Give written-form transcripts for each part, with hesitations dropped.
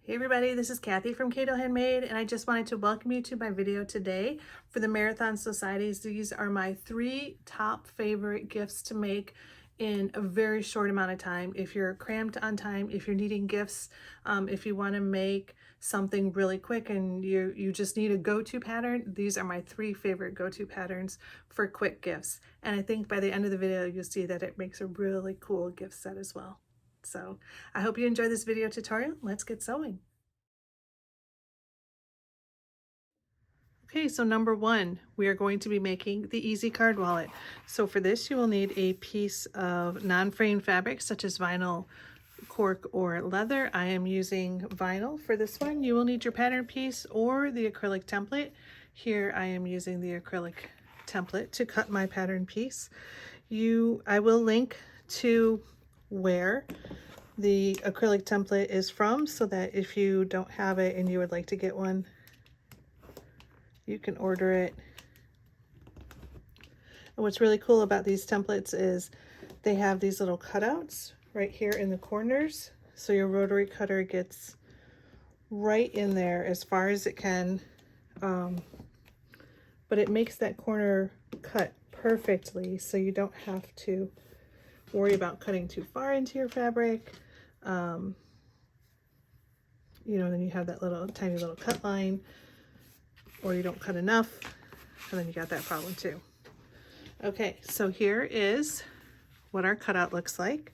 Hey everybody, this is Kathy from Cato Handmade, and I just wanted to welcome you to my video today for the Marathon Societies. These are my 3 top favorite gifts to make in a very short amount of time. If you're cramped on time, if you're needing gifts, if you want to make something really quick and you just need a go-to pattern, these are my 3 favorite go-to patterns for quick gifts. And I think by the end of the video, you'll see that it makes a really cool gift set as well. So I hope you enjoy this video tutorial. Let's get sewing. Okay, so number 1, we are going to be making the easy card wallet. So for this, you will need a piece of non-fraying fabric such as vinyl, cork, or leather. I am using vinyl for this one. You will need your pattern piece or the acrylic template. Here I am using the acrylic template to cut my pattern piece. I will link to where the acrylic template is from so that if you don't have it and you would like to get one, you can order it. And what's really cool about these templates is they have these little cutouts right here in the corners, so your rotary cutter gets right in there as far as it can, but it makes that corner cut perfectly, so you don't have to worry about cutting too far into your fabric. Then you have that little tiny little cut line, or you don't cut enough, and then you got that problem too. Okay, so here is what our cutout looks like.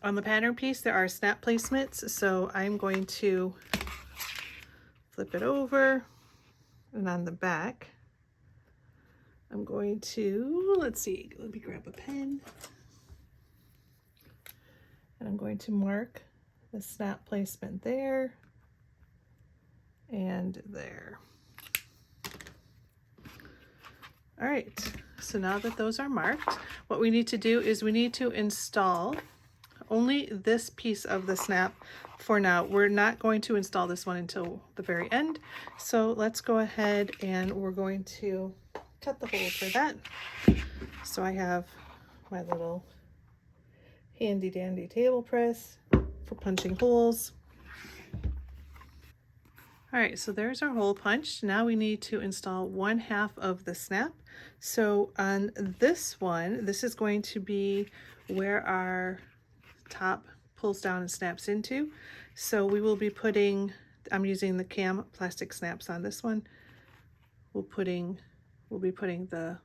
On the pattern piece, there are snap placements, so I'm going to flip it over, and on the back, I'm going to, let me grab a pen, and I'm going to mark the snap placement there and there. All right, so now that those are marked, what we need to do is we need to install only this piece of the snap for now. We're not going to install this one until the very end. So let's go ahead and we're going to cut the hole for that. So I have my little handy dandy table press for punching holes. All right, so there's our hole punched. Now we need to install 1/2 of the snap. So on this one, this is going to be where our top pulls down and snaps into. So we will be putting, I'm using the cam plastic snaps on this one. We'll be putting the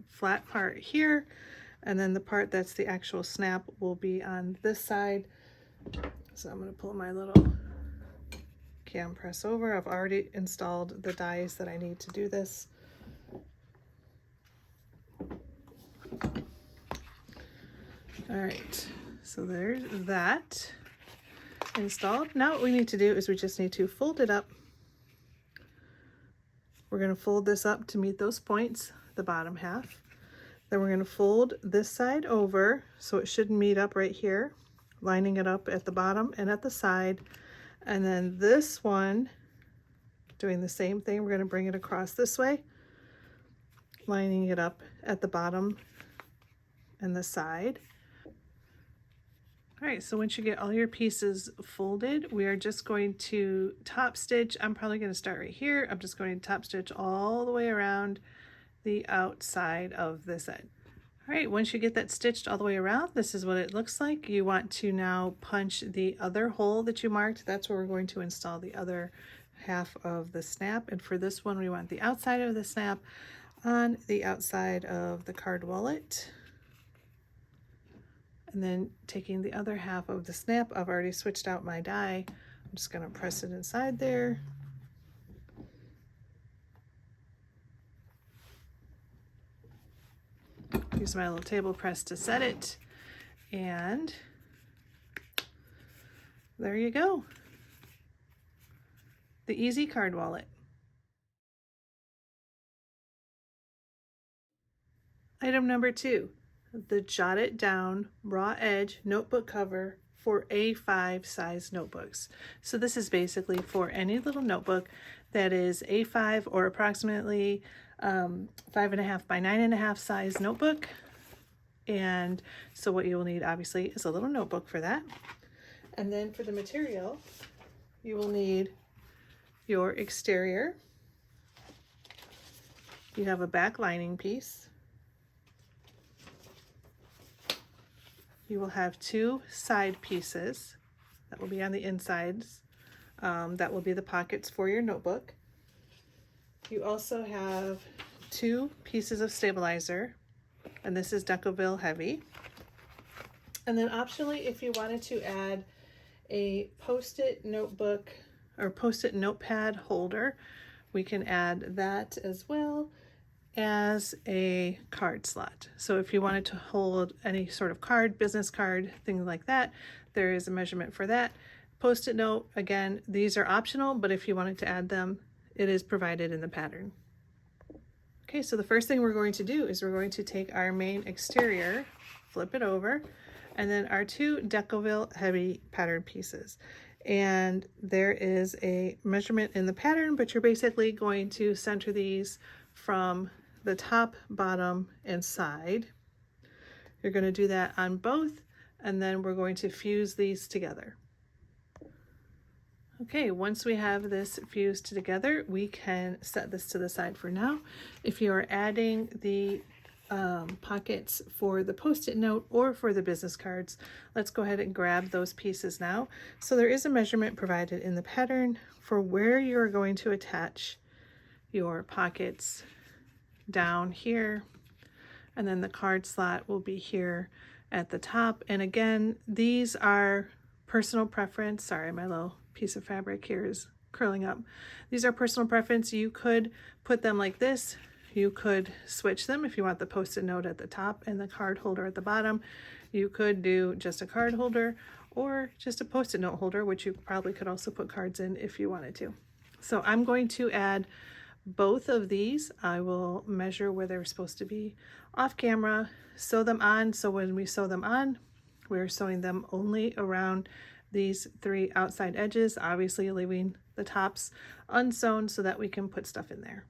flat part here, and then the part that's the actual snap will be on this side. So I'm going to pull my little cam press over. I've already installed the dies that I need to do this. All right, so there's that installed. Now what we need to do is we just need to fold it up. We're going to fold this up to meet those points, the bottom half. Then we're going to fold this side over so it should meet up right here, lining it up at the bottom and at the side. And then this one, doing the same thing, we're going to bring it across this way, lining it up at the bottom and the side. All right, so once you get all your pieces folded, we are just going to top stitch. I'm probably going to start right here. I'm just going to top stitch all the way around the outside of this edge. All right, once you get that stitched all the way around, this is what it looks like. You want to now punch the other hole that you marked. That's where we're going to install the other half of the snap. And for this one, we want the outside of the snap on the outside of the card wallet. And then taking the other half of the snap, I've already switched out my die. I'm just going to press it inside there. Use my little table press to set it, and there you go. The easy card wallet. Item number 2, the Jot It Down raw edge notebook cover for A5 size notebooks. So this is basically for any little notebook that is A5 or approximately 5.5 by 9.5 size notebook. And so what you will need obviously is a little notebook for that. And then for the material, you will need your exterior. You have a back lining piece. You will have 2 side pieces that will be on the insides. That will be the pockets for your notebook. You also have 2 pieces of stabilizer, and this is Decoville Heavy. And then optionally, if you wanted to add a post-it notebook or post-it notepad holder, we can add that as well as a card slot. So if you wanted to hold any sort of card, business card, things like that, there is a measurement for that. Post-it note, again, these are optional, but if you wanted to add them, it is provided in the pattern. Okay, so the first thing we're going to do is we're going to take our main exterior, flip it over, and then our 2 Decoville Heavy pattern pieces. And there is a measurement in the pattern, but you're basically going to center these from the top, bottom, and side. You're going to do that on both, and then we're going to fuse these together. Okay, once we have this fused together, we can set this to the side for now. If you are adding the pockets for the post-it note or for the business cards, let's go ahead and grab those pieces now. So there is a measurement provided in the pattern for where you're going to attach your pockets down here, and then the card slot will be here at the top. And again, these are personal preference. Sorry, my little piece of fabric here is curling up. These are personal preference. You could put them like this. You could switch them if you want the post-it note at the top and the card holder at the bottom. You could do just a card holder or just a post-it note holder, which you probably could also put cards in if you wanted to. So I'm going to add both of these. I will measure where they're supposed to be off camera, sew them on. So when we sew them on, we're sewing them only around these 3 outside edges, obviously leaving the tops unsewn so that we can put stuff in there.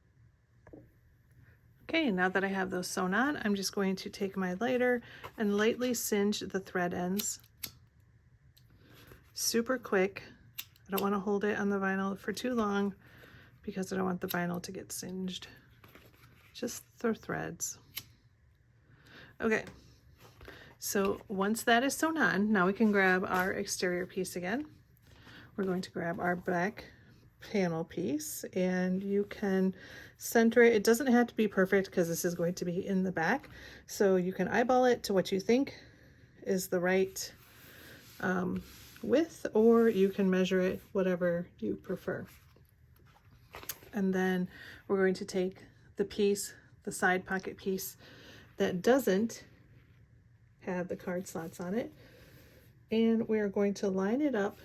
Okay, now that I have those sewn on, I'm just going to take my lighter and lightly singe the thread ends. Super quick. I don't want to hold it on the vinyl for too long because I don't want the vinyl to get singed. Just the threads. Okay. So once that is sewn on, now we can grab our exterior piece again. We're going to grab our back panel piece, and you can center it. It doesn't have to be perfect because this is going to be in the back. So you can eyeball it to what you think is the right width, or you can measure it whatever you prefer. And then we're going to take the piece, the side pocket piece that doesn't have the card slots on it, and we're going to line it up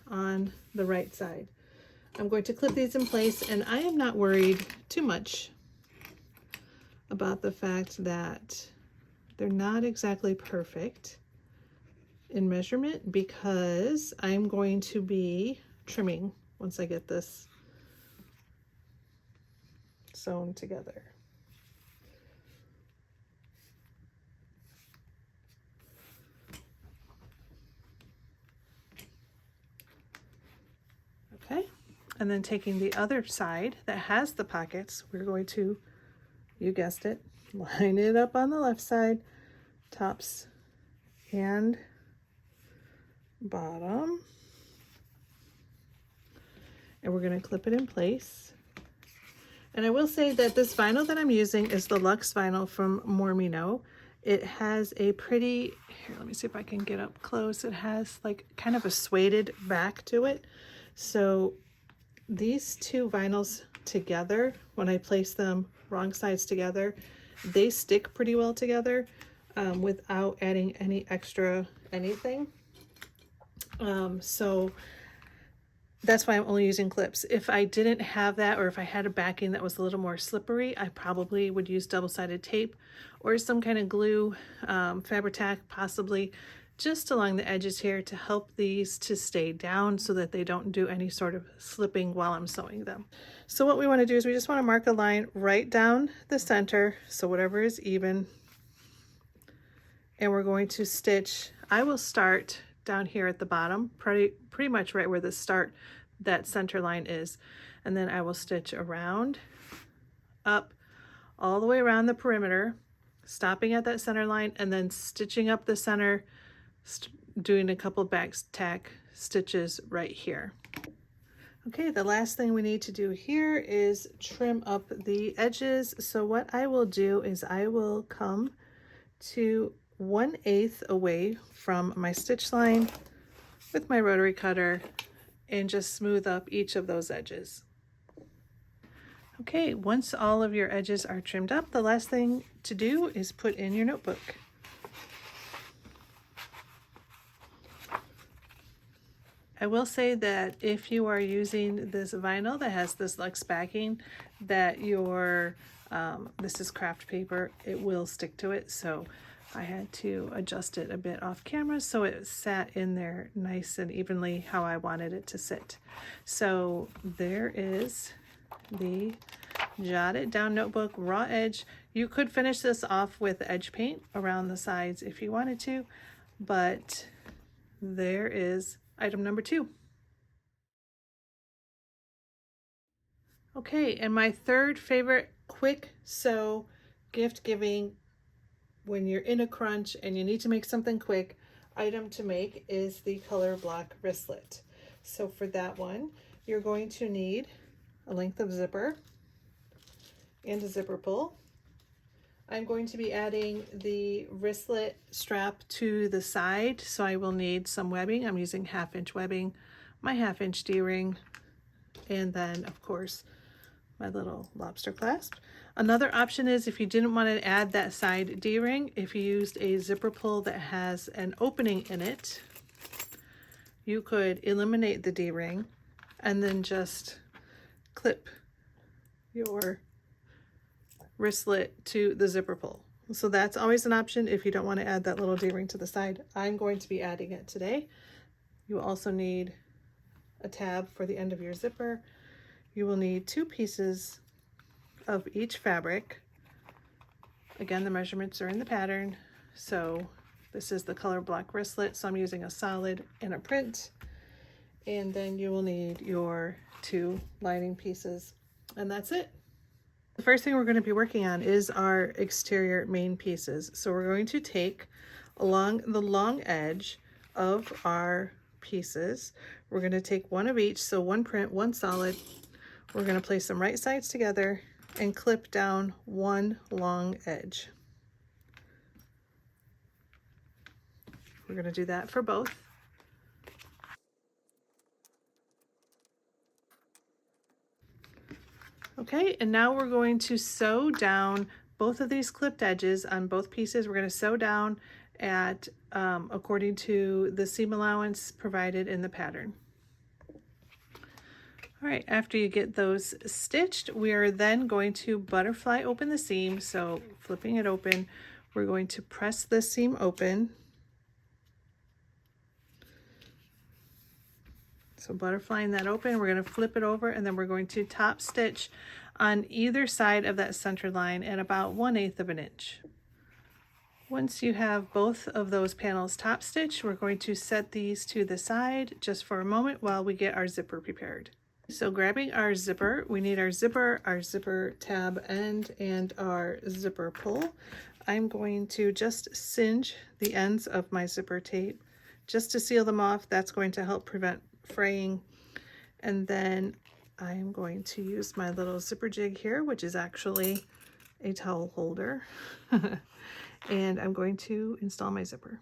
on the right side. I'm going to clip these in place, and I am not worried too much about the fact that they're not exactly perfect in measurement because I'm going to be trimming once I get this sewn together. Okay, and then taking the other side that has the pockets, we're going to, you guessed it, line it up on the left side, tops and bottom, and we're going to clip it in place. And I will say that this vinyl that I'm using is the Luxe vinyl from Mormino. It has a pretty, here, let me see if I can get up close. It has like kind of a suede back to it. So these 2 vinyls together, when I place them wrong sides together, they stick pretty well together without adding any extra anything. So that's why I'm only using clips. If I didn't have that, or if I had a backing that was a little more slippery, I probably would use double-sided tape or some kind of glue, Fabri-Tac possibly, just along the edges here to help these to stay down so that they don't do any sort of slipping while I'm sewing them. So what we want to do is we just want to mark a line right down the center, so whatever is even, and we're going to stitch. I will start down here at the bottom, pretty much right where the start, that center line is. And then I will stitch around, up, all the way around the perimeter, stopping at that center line, and then stitching up the center, doing a couple back tack stitches right here. Okay, the last thing we need to do here is trim up the edges. So what I will do is I will come to 1/8 away from my stitch line with my rotary cutter and just smooth up each of those edges. Okay, once all of your edges are trimmed up, the last thing to do is put in your notebook. I will say that if you are using this vinyl that has this luxe backing, that this is craft paper, it will stick to it. So I had to adjust it a bit off camera so it sat in there nice and evenly how I wanted it to sit. So there is the jotted down notebook raw edge. You could finish this off with edge paint around the sides if you wanted to, but there is item number 2. Okay, and my third favorite quick sew gift giving when you're in a crunch and you need to make something quick item to make is the color block wristlet. So for that one, you're going to need a length of zipper and a zipper pull. I'm going to be adding the wristlet strap to the side, so I will need some webbing. I'm using 1/2 inch webbing, my 1/2 inch D-ring, and then of course my little lobster clasp. Another option is if you didn't want to add that side D-ring, if you used a zipper pull that has an opening in it, you could eliminate the D-ring and then just clip your wristlet to the zipper pull. So that's always an option if you don't want to add that little D-ring to the side. I'm going to be adding it today. You also need a tab for the end of your zipper. You will need 2 pieces of each fabric. Again, the measurements are in the pattern. So this is the color block wristlet, so I'm using a solid and a print. And then you will need your 2 lining pieces, and that's it. The first thing we're going to be working on is our exterior main pieces. So we're going to take along the long edge of our pieces, we're going to take one of each, so 1 print, 1 solid. We're going to place them right sides together and clip down 1 long edge. We're going to do that for both. Okay, and now we're going to sew down both of these clipped edges on both pieces. We're going to sew down at according to the seam allowance provided in the pattern. All right, after you get those stitched, we are then going to butterfly open the seam. So flipping it open, we're going to press the seam open. So butterflying that open, we're going to flip it over, and then we're going to top stitch on either side of that center line at about 1/8 of an inch. Once you have both of those panels top stitched, we're going to set these to the side just for a moment while we get our zipper prepared. So grabbing our zipper, we need our zipper tab end, and our zipper pull. I'm going to just singe the ends of my zipper tape just to seal them off. That's going to help prevent fraying. And then I'm going to use my little zipper jig here, which is actually a towel holder. And I'm going to install my zipper.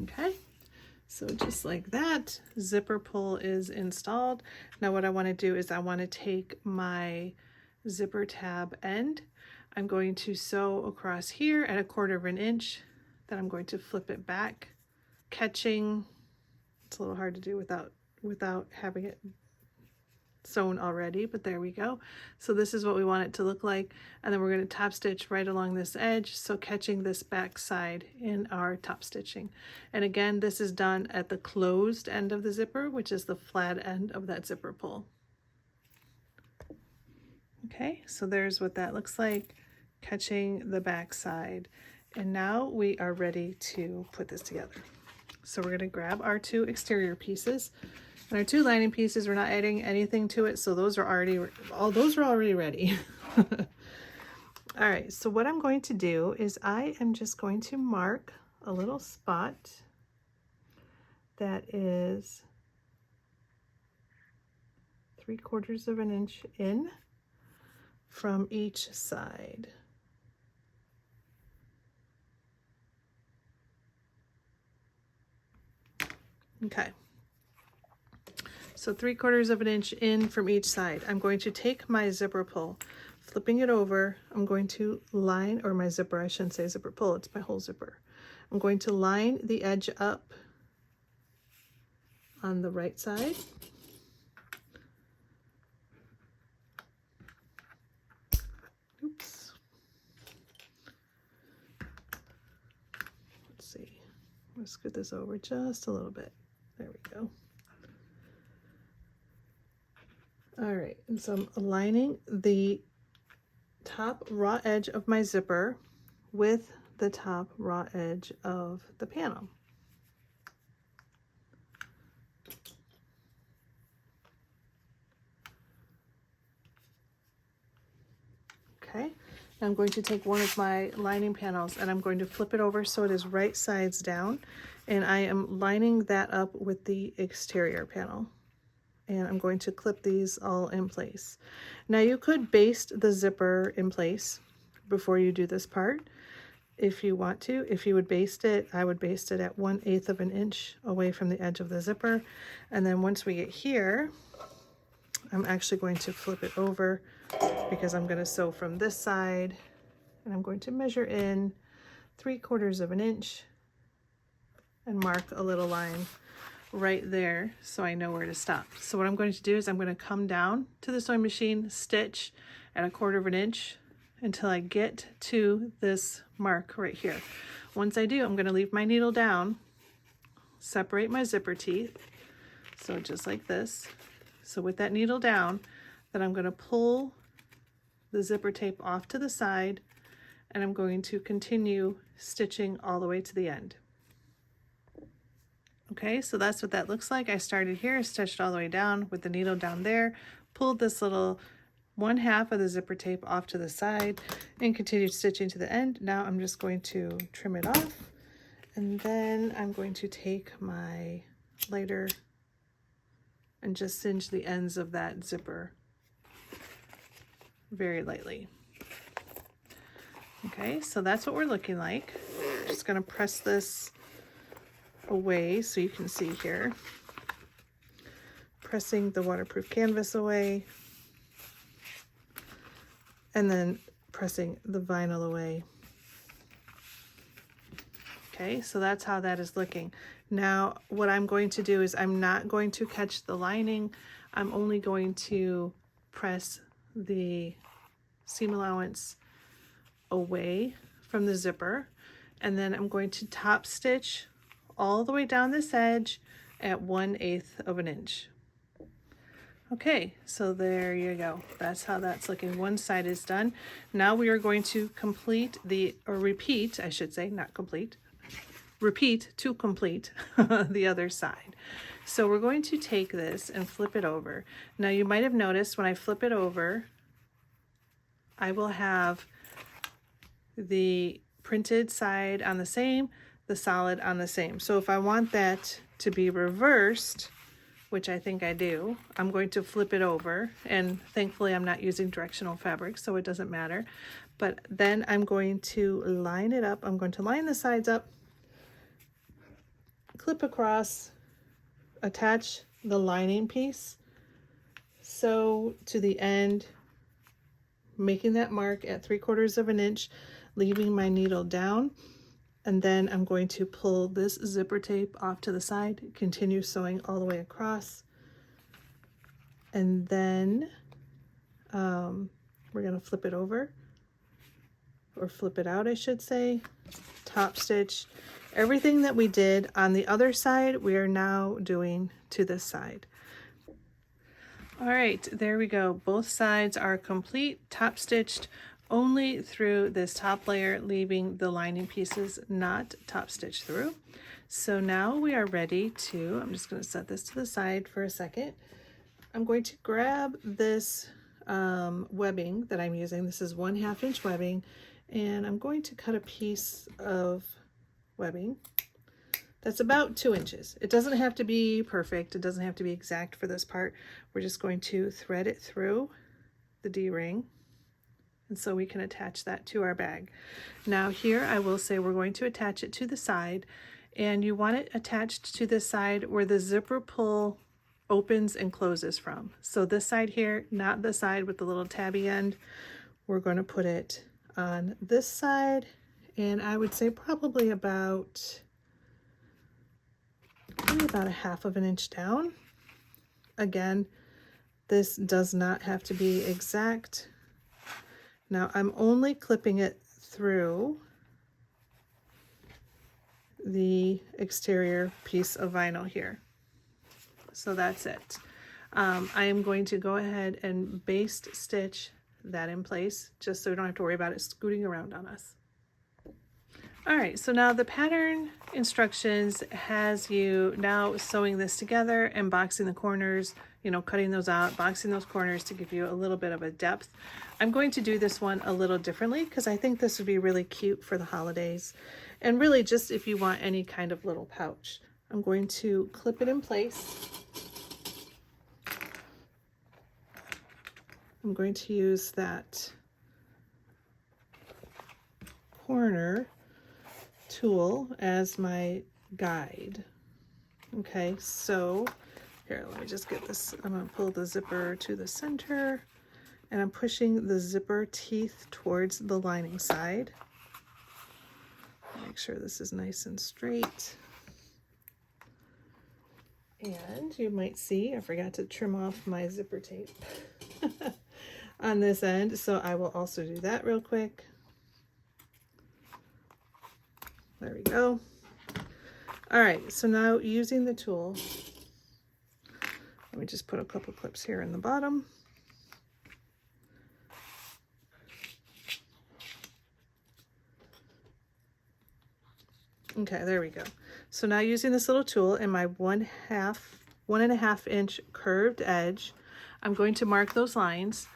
Okay, so just like that, zipper pull is installed. Now what I want to do is I want to take my zipper tab end. I'm going to sew across here at 1/4 of an inch. Then I'm going to flip it back, catching. It's a little hard to do without having it sewn already, but there we go. So this is what we want it to look like, and then we're going to top stitch right along this edge, so catching this back side in our top stitching. And again, this is done at the closed end of the zipper, which is the flat end of that zipper pull. Okay, so there's what that looks like, catching the back side. And now we are ready to put this together. So we're going to grab our 2 exterior pieces and our 2 lining pieces. We're not adding anything to it, so those are already ready. All right, so what I'm going to do is I am just going to mark a little spot that is 3/4 of an inch in from each side. Okay, so 3/4 of an inch in from each side. I'm going to take my zipper pull, flipping it over. I'm going to line, or my zipper, I shouldn't say zipper pull, it's my whole zipper. I'm going to line the edge up on the right side. Oops. Let's see. Let's scoot this over just a little bit. There we go. All right, and so I'm aligning the top raw edge of my zipper with the top raw edge of the panel. Okay, I'm going to take one of my lining panels and I'm going to flip it over so it is right sides down, and I am lining that up with the exterior panel. And I'm going to clip these all in place. Now you could baste the zipper in place before you do this part if you want to. If you would baste it, I would baste it at 1/8 of an inch away from the edge of the zipper. And then once we get here, I'm actually going to flip it over because I'm going to sew from this side, and I'm going to measure in 3/4 of an inch and mark a little line right there so I know where to stop. So what I'm going to do is I'm going to come down to the sewing machine, stitch at 1/4 of an inch until I get to this mark right here. Once I do, I'm going to leave my needle down, separate my zipper teeth, so just like this. So with that needle down, then I'm going to pull the zipper tape off to the side, and I'm going to continue stitching all the way to the end. Okay, so that's what that looks like. I started here, stitched all the way down with the needle down there, pulled this little 1/2 of the zipper tape off to the side, and continued stitching to the end. Now I'm just going to trim it off, and then I'm going to take my lighter and just singe the ends of that zipper very lightly. Okay, so that's what we're looking like. I'm just going to press this away so you can see here. Pressing the waterproof canvas away, and then pressing the vinyl away. Okay, so that's how that is looking. Now what I'm going to do is I'm not going to catch the lining. I'm only going to press the seam allowance away from the zipper, and then I'm going to top stitch all the way down this edge at 1/8 of an inch. Okay, so there you go. That's how that's looking. One side is done. Now we are going to complete repeat, I should say, not complete. Repeat to complete the other side. So we're going to take this and flip it over. Now you might have noticed when I flip it over, I will have the printed side on the same, the solid on the same. So if I want that to be reversed, which I think I do, I'm going to flip it over, and thankfully I'm not using directional fabric, so it doesn't matter. But then I'm going to line it up. I'm going to line the sides up, clip across, attach the lining piece, sew to the end, making that mark at 3/4 of an inch, leaving my needle down, and then I'm going to pull this zipper tape off to the side, continue sewing all the way across, and then we're going to flip it over, or flip it out I should say, top stitch. Everything that we did on the other side, we are now doing to this side. All right, there we go. Both sides are complete, top stitched only through this top layer, leaving the lining pieces not top stitched through. So now we are ready to, I'm just going to set this to the side for a second. I'm going to grab this webbing that I'm using. This is 1/2 inch webbing, and I'm going to cut a piece of webbing that's about 2 inches. It doesn't have to be perfect. It doesn't have to be exact for this part. We're just going to thread it through the D-ring, and so we can attach that to our bag. Now here I will say we're going to attach it to the side, and you want it attached to the side where the zipper pull opens and closes from. So this side here, not the side with the little tabby end. We're going to put it on this side, and I would say probably about maybe about 1/2 inch down. Again, this does not have to be exact. Now I'm only clipping it through the exterior piece of vinyl here. So that's it. I am going to go ahead and baste stitch that in place, just so we don't have to worry about it scooting around on us. All right, so now the pattern instructions has you now sewing this together and boxing the corners, you know, cutting those out, boxing those corners to give you a little bit of a depth. I'm going to do this one a little differently because I think this would be really cute for the holidays, and really just if you want any kind of little pouch. I'm going to clip it in place. I'm going to use that corner tool as my guide. Okay, so here, let me just get this. I'm going to pull the zipper to the center, and I'm pushing the zipper teeth towards the lining side. Make sure this is nice and straight. And you might see I forgot to trim off my zipper tape on this end, so I will also do that real quick. There we go. All right, so now using the tool, let me just put a couple clips here in the bottom. Okay, there we go. So now using this little tool in my 1.5 inch curved edge, I'm going to mark those lines,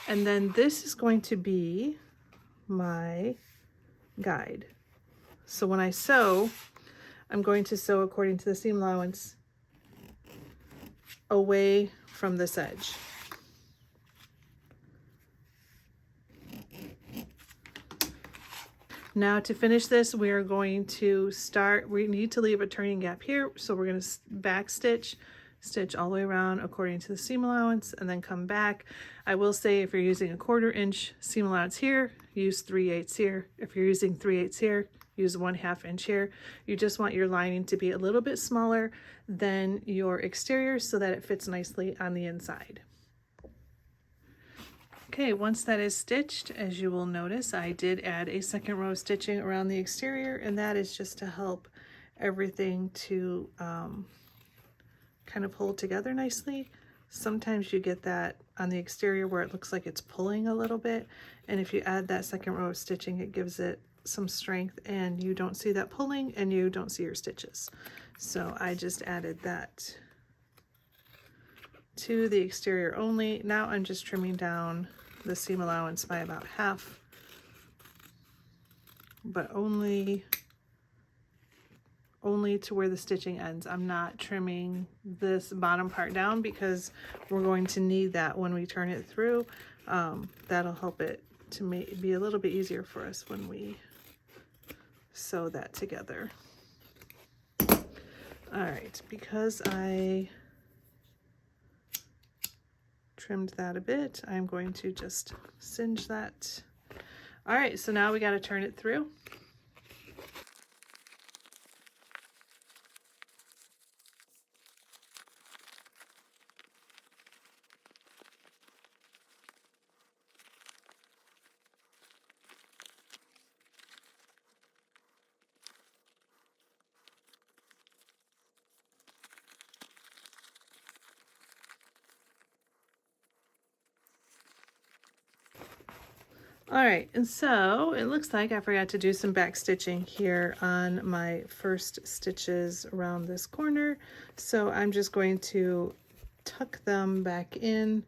and then this is going to be my guide. So when I sew, I'm going to sew according to the seam allowance away from this edge. Now to finish this, we are going to start, we need to leave a turning gap here, so we're going to back stitch all the way around according to the seam allowance, and then come back. I will say if you're using a 1/4 inch seam allowance here, use 3/8 here. If you're using 3/8 here, use 1/2 inch here. You just want your lining to be a little bit smaller than your exterior so that it fits nicely on the inside. Okay, once that is stitched, as you will notice, I did add a 2nd row of stitching around the exterior, and that is just to help everything to kind of hold together nicely. Sometimes you get that on the exterior where it looks like it's pulling a little bit, and if you add that 2nd row of stitching, it gives it some strength, and you don't see that pulling and you don't see your stitches. So I just added that to the exterior only. Now I'm just trimming down the seam allowance by about half, but only to where the stitching ends. I'm not trimming this bottom part down because we're going to need that when we turn it through. That'll help it to be a little bit easier for us when we sew that together. All right, because I trimmed that a bit, I'm going to just singe that. All right, so now we got to turn it through. All right, and so it looks like I forgot to do some back stitching here on my first stitches around this corner. So I'm just going to tuck them back in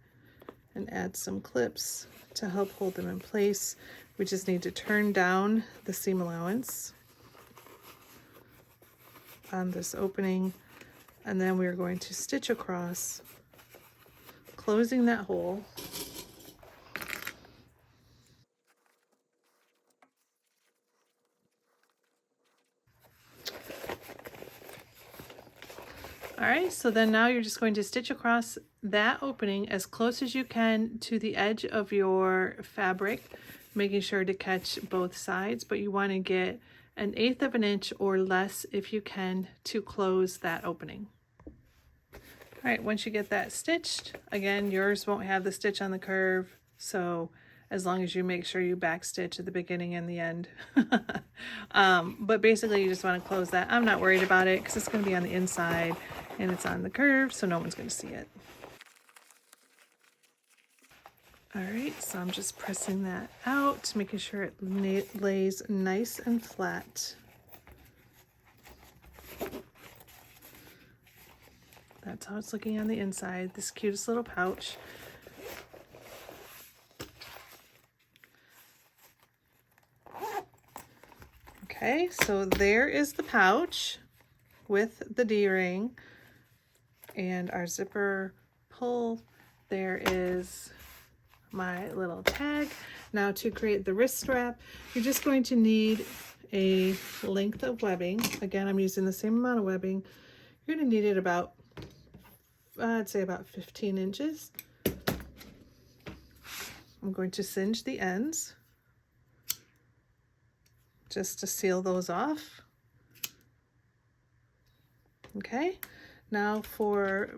and add some clips to help hold them in place. We just need to turn down the seam allowance on this opening, and then we're going to stitch across, closing that hole. All right, so then now you're just going to stitch across that opening as close as you can to the edge of your fabric, making sure to catch both sides, but you want to get 1/8 of an inch or less if you can to close that opening. All right, once you get that stitched, again, yours won't have the stitch on the curve, so as long as you make sure you back stitch at the beginning and the end. But basically you just want to close that. I'm not worried about it because it's going to be on the inside and it's on the curve, so no one's going to see it. All right, so I'm just pressing that out, making sure it lays nice and flat. That's how it's looking on the inside, this cutest little pouch. Okay, so there is the pouch with the D-ring and our zipper pull. There is my little tag. Now to create the wrist strap, you're just going to need a length of webbing. Again, I'm using the same amount of webbing. You're going to need it about, I'd say about 15 inches. I'm going to singe the ends just to seal those off. Okay, now for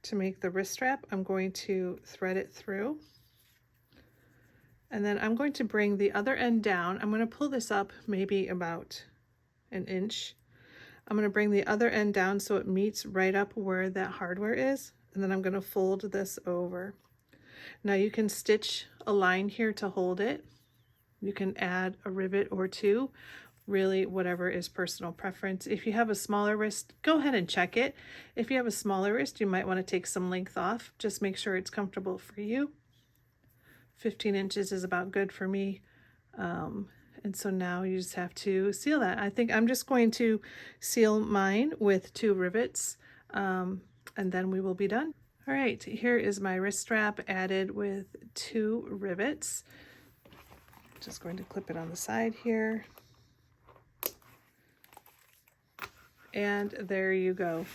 to make the wrist strap, I'm going to thread it through. And then I'm going to bring the other end down. I'm going to pull this up maybe about 1 inch. I'm going to bring the other end down so it meets right up where that hardware is. And then I'm going to fold this over. Now you can stitch a line here to hold it. You can add a rivet or two, really whatever is personal preference. If you have a smaller wrist, go ahead and check it. If you have a smaller wrist, you might want to take some length off. Just make sure it's comfortable for you. 15 inches is about good for me. And so now you just have to seal that. I think I'm just going to seal mine with 2 rivets, and then we will be done. All right, here is my wrist strap added with 2 rivets. Just going to clip it on the side here. And there you go.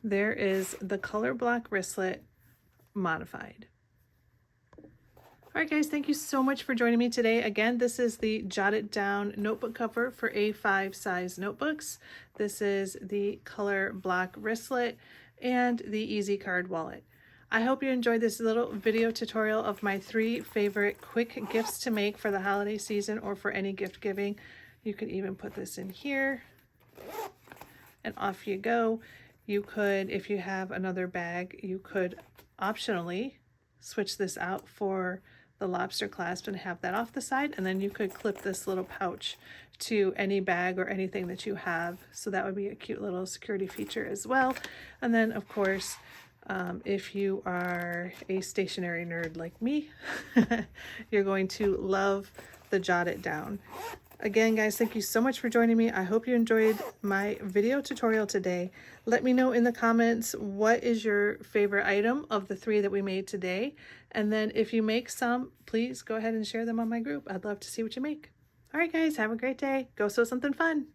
There is the color block wristlet modified. All right, guys, thank you so much for joining me today. Again, this is the Jotted Down notebook cover for A5 size notebooks. This is the color block wristlet and the Easy Card wallet. I hope you enjoyed this little video tutorial of my 3 favorite quick gifts to make for the holiday season or for any gift giving. You could even put this in here and off you go. You could, if you have another bag, you could optionally switch this out for the lobster clasp and have that off the side, and then you could clip this little pouch to any bag or anything that you have. So that would be a cute little security feature as well. And then of course, if you are a stationery nerd like me, you're going to love the Jotted Down. Again, guys, thank you so much for joining me. I hope you enjoyed my video tutorial today. Let me know in the comments what is your favorite item of the 3 that we made today. And then if you make some, please go ahead and share them on my group. I'd love to see what you make. All right, guys, have a great day. Go sew something fun.